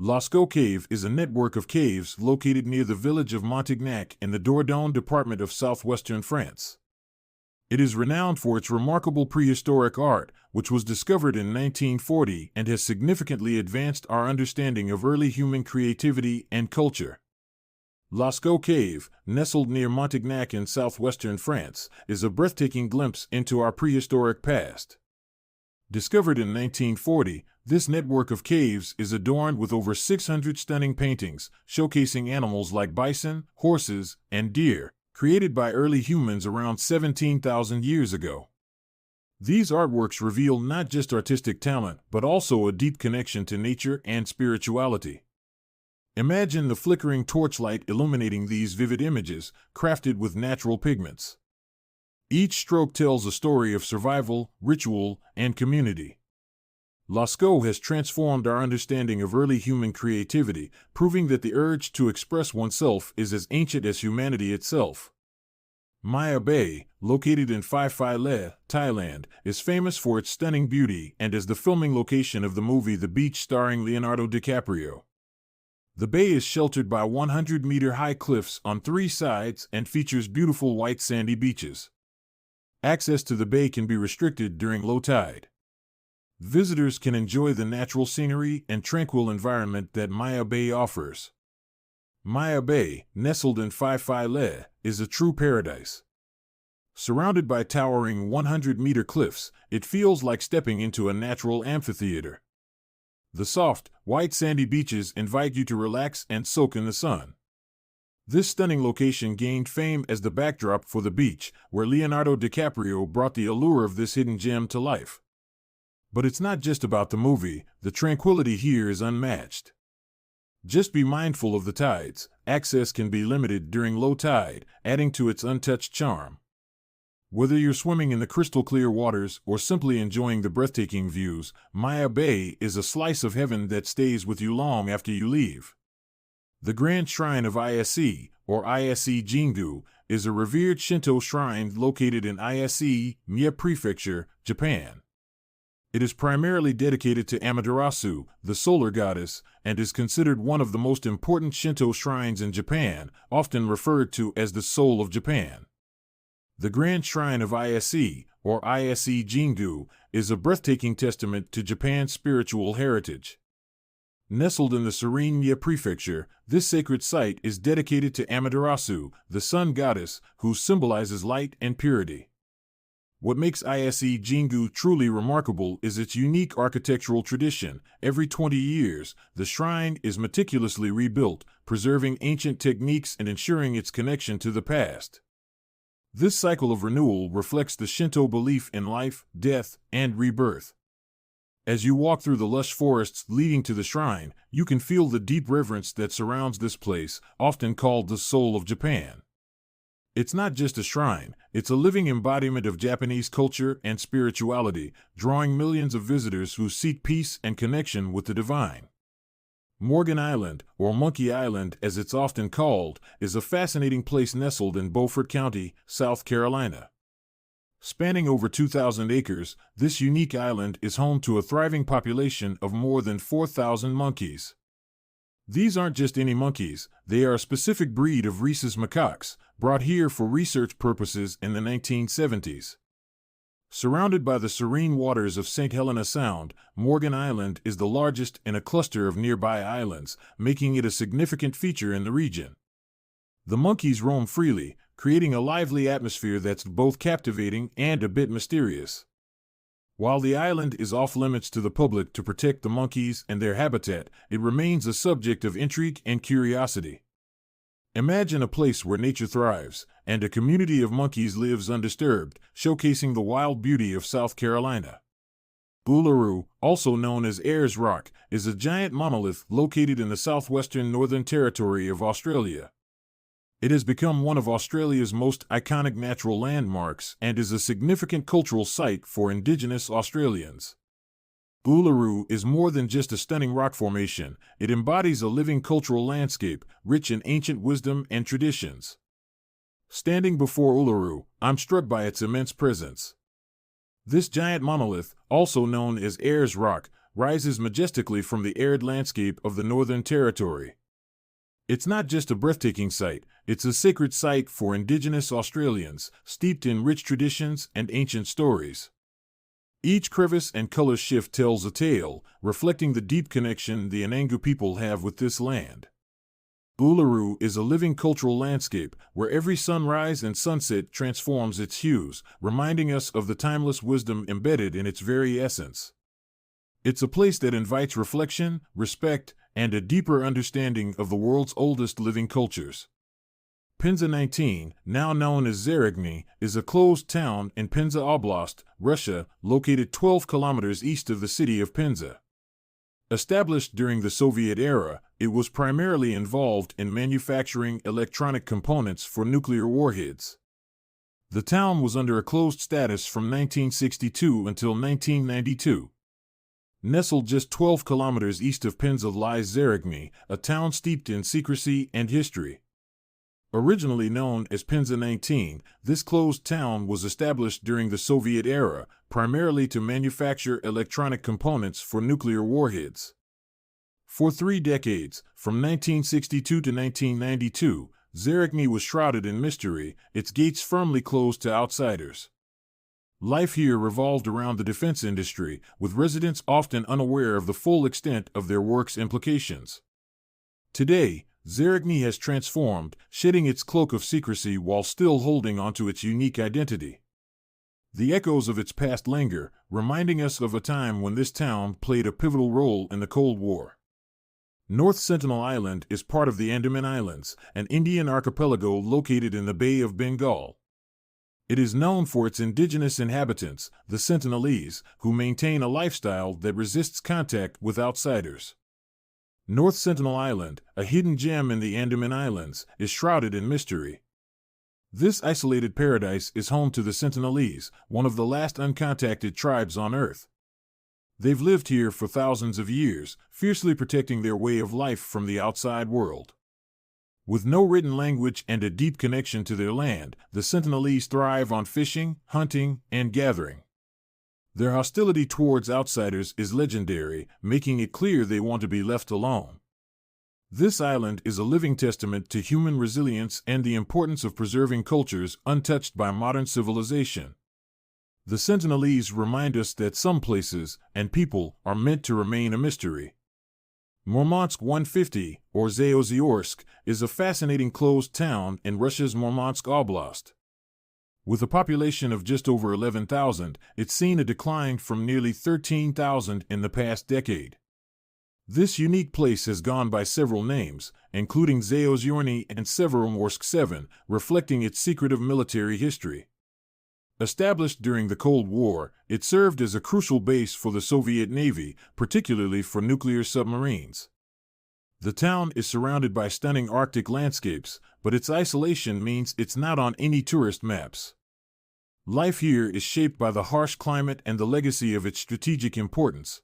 Loco Cave is a network of caves located near the village of Montignac in the Dordogne department of southwestern France. It is renowned for its remarkable prehistoric art, which was discovered in 1940 and has significantly advanced our understanding of early human creativity and culture. Loco Cave, nestled near Montignac in southwestern France, is a breathtaking glimpse into our prehistoric past. Discovered in 1940, this network of caves is adorned with over 600 stunning paintings, showcasing animals like bison, horses, and deer, created by early humans around 17,000 years ago. These artworks reveal not just artistic talent, but also a deep connection to nature and spirituality. Imagine the flickering torchlight illuminating these vivid images, crafted with natural pigments. Each stroke tells a story of survival, ritual, and community. Loco has transformed our understanding of early human creativity, proving that the urge to express oneself is as ancient as humanity itself. Maya Bay, located in Phi Phi Le, Thailand, is famous for its stunning beauty and as the filming location of the movie The Beach starring Leonardo DiCaprio. The bay is sheltered by 100-meter-high cliffs on 3 sides and features beautiful white sandy beaches. Access to the bay can be restricted during low tide. Visitors can enjoy the natural scenery and tranquil environment that Maya Bay offers. Maya Bay, nestled in Phi Phi Le, is a true paradise. Surrounded by towering 100-meter cliffs, it feels like stepping into a natural amphitheater. The soft, white sandy beaches invite you to relax and soak in the sun. This stunning location gained fame as the backdrop for The Beach, where Leonardo DiCaprio brought the allure of this hidden gem to life. But it's not just about the movie, the tranquility here is unmatched. Just be mindful of the tides. Access can be limited during low tide, adding to its untouched charm. Whether you're swimming in the crystal-clear waters or simply enjoying the breathtaking views, Maya Bay is a slice of heaven that stays with you long after you leave. The Grand Shrine of ISC, or ISC Jingu, is a revered Shinto shrine located in ISC, Mie Prefecture, Japan. It is primarily dedicated to Amaterasu, the solar goddess, and is considered one of the most important Shinto shrines in Japan, often referred to as the Soul of Japan. The Grand Shrine of ISC, or ISC Jingu, is a breathtaking testament to Japan's spiritual heritage. Nestled in the serene Mie Prefecture, this sacred site is dedicated to Amaterasu, the sun goddess, who symbolizes light and purity. What makes ISC Jingu truly remarkable is its unique architectural tradition. Every 20 years, the shrine is meticulously rebuilt, preserving ancient techniques and ensuring its connection to the past. This cycle of renewal reflects the Shinto belief in life, death, and rebirth. As you walk through the lush forests leading to the shrine, you can feel the deep reverence that surrounds this place, often called the Soul of Japan. It's not just a shrine, it's a living embodiment of Japanese culture and spirituality, drawing millions of visitors who seek peace and connection with the divine. Morgan Island, or Monkey Island as it's often called, is a fascinating place nestled in Beaufort County, South Carolina. Spanning over 2,000 acres, this unique island is home to a thriving population of more than 4,000 monkeys. These aren't just any monkeys, they are a specific breed of rhesus macaques, brought here for research purposes in the 1970s. Surrounded by the serene waters of St. Helena Sound, Morgan Island is the largest in a cluster of nearby islands, making it a significant feature in the region. The monkeys roam freely, creating a lively atmosphere that's both captivating and a bit mysterious. While the island is off-limits to the public to protect the monkeys and their habitat, it remains a subject of intrigue and curiosity. Imagine a place where nature thrives, and a community of monkeys lives undisturbed, showcasing the wild beauty of South Carolina. Uluru, also known as Ayers Rock, is a giant monolith located in the southwestern Northern Territory of Australia. It has become one of Australia's most iconic natural landmarks and is a significant cultural site for indigenous Australians. Uluru is more than just a stunning rock formation, it embodies a living cultural landscape, rich in ancient wisdom and traditions. Standing before Uluru, I'm struck by its immense presence. This giant monolith, also known as Ayers Rock, rises majestically from the arid landscape of the Northern Territory. It's not just a breathtaking sight, it's a sacred site for indigenous Australians, steeped in rich traditions and ancient stories. Each crevice and color shift tells a tale, reflecting the deep connection the Anangu people have with this land. Uluru is a living cultural landscape where every sunrise and sunset transforms its hues, reminding us of the timeless wisdom embedded in its very essence. It's a place that invites reflection, respect, and a deeper understanding of the world's oldest living cultures. Penza 19, now known as Zerigny, is a closed town in Penza Oblast, Russia, located 12 kilometers east of the city of Penza. Established during the Soviet era, it was primarily involved in manufacturing electronic components for nuclear warheads. The town was under a closed status from 1962 until 1992. Nestled just 12 kilometers east of Penza lies Zerigny, a town steeped in secrecy and history. Originally known as Penza 19, this closed town was established during the Soviet era, primarily to manufacture electronic components for nuclear warheads. For 3 decades, from 1962 to 1992, Zerigny was shrouded in mystery, its gates firmly closed to outsiders. Life here revolved around the defense industry, with residents often unaware of the full extent of their work's implications. Today, Zerigny has transformed, shedding its cloak of secrecy while still holding onto its unique identity. The echoes of its past linger, reminding us of a time when this town played a pivotal role in the Cold War. North Sentinel Island is part of the Andaman Islands, an Indian archipelago located in the Bay of Bengal. It is known for its indigenous inhabitants, the Sentinelese, who maintain a lifestyle that resists contact with outsiders. North Sentinel Island, a hidden gem in the Andaman Islands, is shrouded in mystery. This isolated paradise is home to the Sentinelese, one of the last uncontacted tribes on Earth. They've lived here for thousands of years, fiercely protecting their way of life from the outside world. With no written language and a deep connection to their land, the Sentinelese thrive on fishing, hunting, and gathering. Their hostility towards outsiders is legendary, making it clear they want to be left alone. This island is a living testament to human resilience and the importance of preserving cultures untouched by modern civilization. The Sentinelese remind us that some places and people are meant to remain a mystery. Murmansk 150, or Zaoziorsk, is a fascinating closed town in Russia's Murmansk Oblast. With a population of just over 11,000, it's seen a decline from nearly 13,000 in the past decade. This unique place has gone by several names, including Zaoziorny and Severomorsk 7, reflecting its secretive military history. Established during the Cold War, it served as a crucial base for the Soviet Navy, particularly for nuclear submarines. The town is surrounded by stunning Arctic landscapes, but its isolation means it's not on any tourist maps. Life here is shaped by the harsh climate and the legacy of its strategic importance.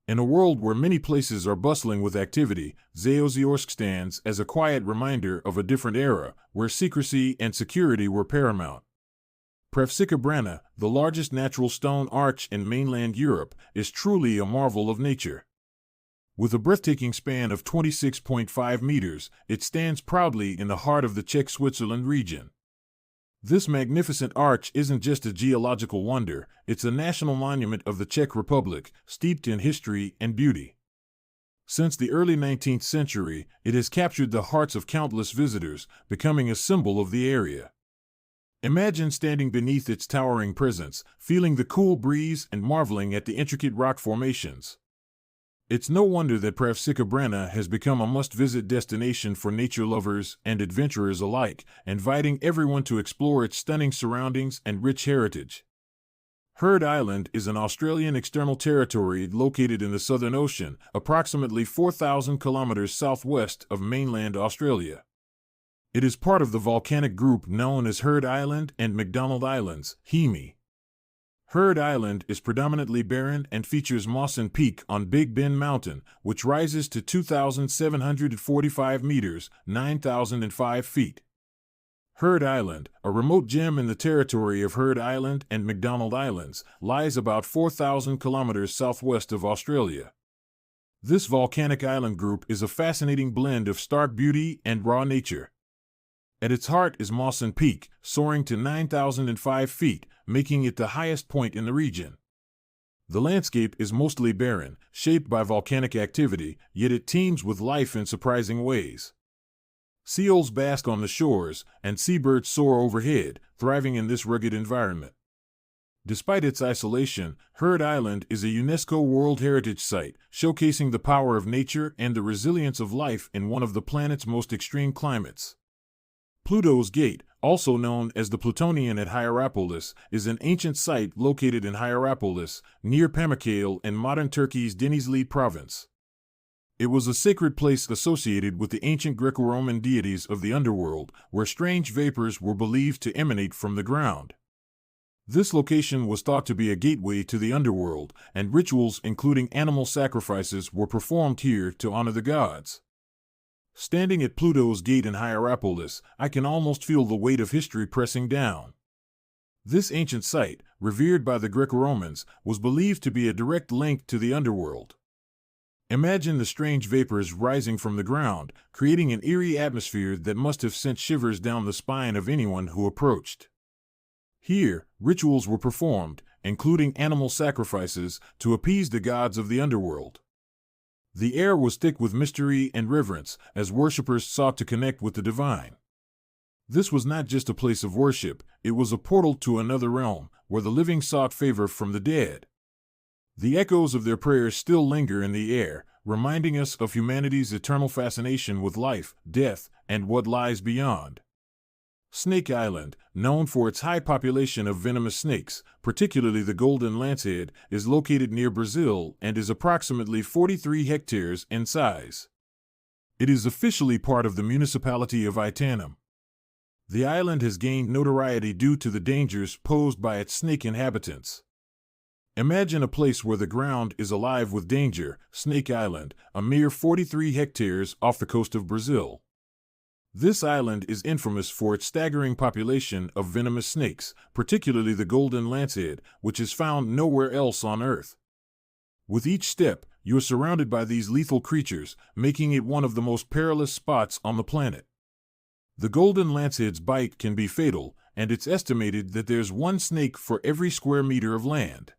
In a world where many places are bustling with activity, Zaoziorsk stands as a quiet reminder of a different era, where secrecy and security were paramount. Pravsika Brana, the largest natural stone arch in mainland Europe, is truly a marvel of nature. With a breathtaking span of 26.5 meters, it stands proudly in the heart of the Czech Switzerland region. This magnificent arch isn't just a geological wonder, it's a national monument of the Czech Republic, steeped in history and beauty. Since the early 19th century, it has captured the hearts of countless visitors, becoming a symbol of the area. Imagine standing beneath its towering presence, feeling the cool breeze and marveling at the intricate rock formations. It's no wonder that Pravsika Brana has become a must-visit destination for nature lovers and adventurers alike, inviting everyone to explore its stunning surroundings and rich heritage. Heard Island is an Australian external territory located in the Southern Ocean, approximately 4,000 kilometers southwest of mainland Australia. It is part of the volcanic group known as Heard Island and McDonald Islands, HEMI. Heard Island is predominantly barren and features Mawson Peak on Big Bend Mountain, which rises to 2,745 meters, 9,005 feet. Heard Island, a remote gem in the territory of Heard Island and McDonald Islands, lies about 4,000 kilometers southwest of Australia. This volcanic island group is a fascinating blend of stark beauty and raw nature. At its heart is Mawson Peak, soaring to 9,005 feet, making it the highest point in the region. The landscape is mostly barren, shaped by volcanic activity, yet it teems with life in surprising ways. Seals bask on the shores, and seabirds soar overhead, thriving in this rugged environment. Despite its isolation, Heard Island is a UNESCO World Heritage Site, showcasing the power of nature and the resilience of life in one of the planet's most extreme climates. Plutos Gate, also known as the Plutonian at Hierapolis, is an ancient site located in Hierapolis, near Pamukkale in modern Turkey's Denizli province. It was a sacred place associated with the ancient Greco-Roman deities of the underworld, where strange vapors were believed to emanate from the ground. This location was thought to be a gateway to the underworld, and rituals including animal sacrifices were performed here to honor the gods. Standing at Pluto's Gate in Hierapolis, I can almost feel the weight of history pressing down. This ancient site, revered by the Greco-Romans, was believed to be a direct link to the underworld. Imagine the strange vapors rising from the ground, creating an eerie atmosphere that must have sent shivers down the spine of anyone who approached. Here, rituals were performed, including animal sacrifices, to appease the gods of the underworld. The air was thick with mystery and reverence, as worshippers sought to connect with the divine. This was not just a place of worship, it was a portal to another realm, where the living sought favor from the dead. The echoes of their prayers still linger in the air, reminding us of humanity's eternal fascination with life, death, and what lies beyond. Snake Island, known for its high population of venomous snakes, particularly the golden lancehead, is located near Brazil and is approximately 43 hectares in size. It is officially part of the municipality of Itanum. The island has gained notoriety due to the dangers posed by its snake inhabitants. Imagine a place where the ground is alive with danger, Snake Island, a mere 43 hectares off the coast of Brazil. This island is infamous for its staggering population of venomous snakes, particularly the golden lancehead, which is found nowhere else on Earth. With each step, you are surrounded by these lethal creatures, making it one of the most perilous spots on the planet. The golden lancehead's bite can be fatal, and it's estimated that there's one snake for every square meter of land.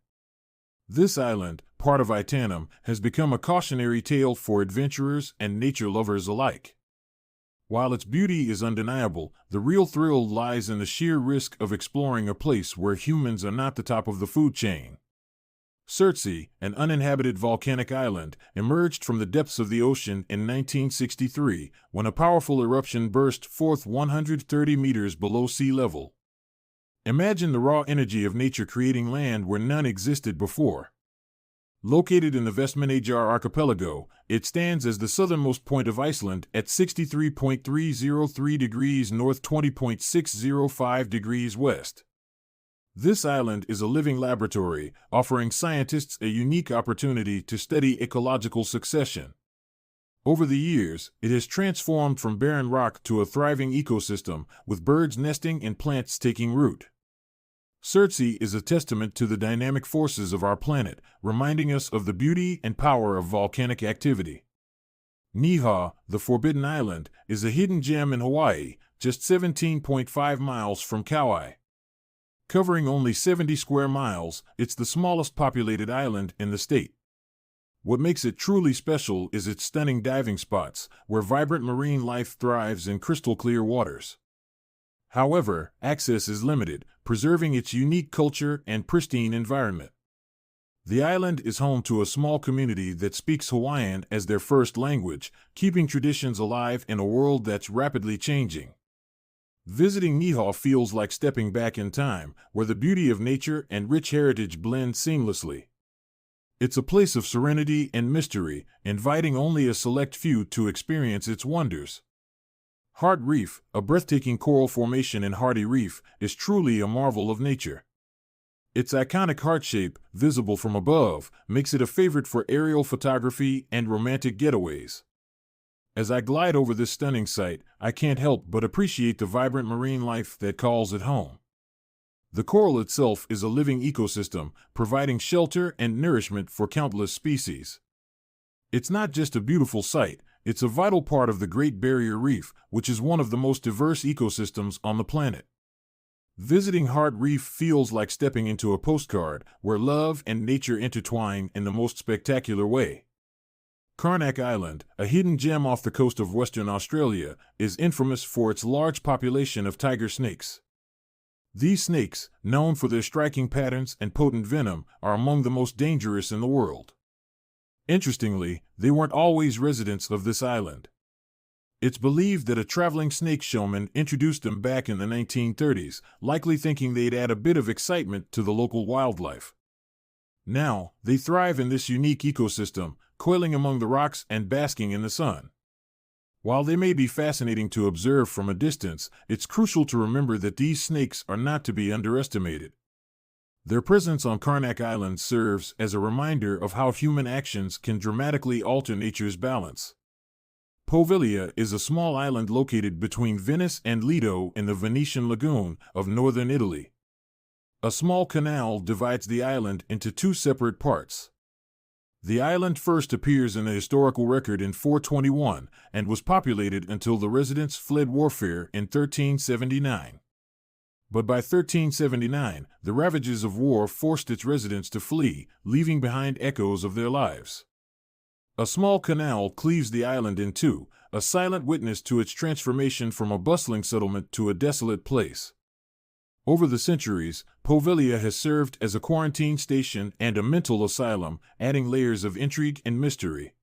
This island, part of Itanum, has become a cautionary tale for adventurers and nature lovers alike. While its beauty is undeniable, the real thrill lies in the sheer risk of exploring a place where humans are not the top of the food chain. Ceri, an uninhabited volcanic island, emerged from the depths of the ocean in 1963 when a powerful eruption burst forth 130 meters below sea level. Imagine the raw energy of nature creating land where none existed before. Located in the Vestmannaeyjar archipelago, it stands as the southernmost point of Iceland at 63.303 degrees north, 20.605 degrees west. This island is a living laboratory, offering scientists a unique opportunity to study ecological succession. Over the years, it has transformed from barren rock to a thriving ecosystem, with birds nesting and plants taking root. Ceri is a testament to the dynamic forces of our planet, reminding us of the beauty and power of volcanic activity. Niihau, the Forbidden Island, is a hidden gem in Hawaii, just 17.5 miles from Kauai. Covering only 70 square miles, it's the smallest populated island in the state. What makes it truly special is its stunning diving spots, where vibrant marine life thrives in crystal-clear waters. However, access is limited, preserving its unique culture and pristine environment. The island is home to a small community that speaks Hawaiian as their first language, keeping traditions alive in a world that's rapidly changing. Visiting Niihau feels like stepping back in time, where the beauty of nature and rich heritage blend seamlessly. It's a place of serenity and mystery, inviting only a select few to experience its wonders. Hart Reef, a breathtaking coral formation in Hardy Reef, is truly a marvel of nature. Its iconic heart shape, visible from above, makes it a favorite for aerial photography and romantic getaways. As I glide over this stunning site, I can't help but appreciate the vibrant marine life that calls it home. The coral itself is a living ecosystem, providing shelter and nourishment for countless species. It's not just a beautiful sight, it's a vital part of the Great Barrier Reef, which is one of the most diverse ecosystems on the planet. Visiting Heart Reef feels like stepping into a postcard where love and nature intertwine in the most spectacular way. Carnac Island, a hidden gem off the coast of Western Australia, is infamous for its large population of tiger snakes. These snakes, known for their striking patterns and potent venom, are among the most dangerous in the world. Interestingly, they weren't always residents of this island. It's believed that a traveling snake showman introduced them back in the 1930s, likely thinking they'd add a bit of excitement to the local wildlife. Now, they thrive in this unique ecosystem, coiling among the rocks and basking in the sun. While they may be fascinating to observe from a distance, it's crucial to remember that these snakes are not to be underestimated. Their presence on Carnac Island serves as a reminder of how human actions can dramatically alter nature's balance. Poveglia is a small island located between Venice and Lido in the Venetian lagoon of northern Italy. A small canal divides the island into two separate parts. The island first appears in the historical record in 421 and was populated until the residents fled warfare in 1379. But by 1379, the ravages of war forced its residents to flee, leaving behind echoes of their lives. A small canal cleaves the island in two, a silent witness to its transformation from a bustling settlement to a desolate place. Over the centuries, Poveglia has served as a quarantine station and a mental asylum, adding layers of intrigue and mystery.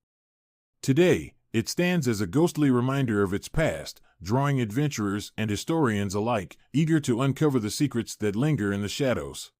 Today, it stands as a ghostly reminder of its past, drawing adventurers and historians alike, eager to uncover the secrets that linger in the shadows.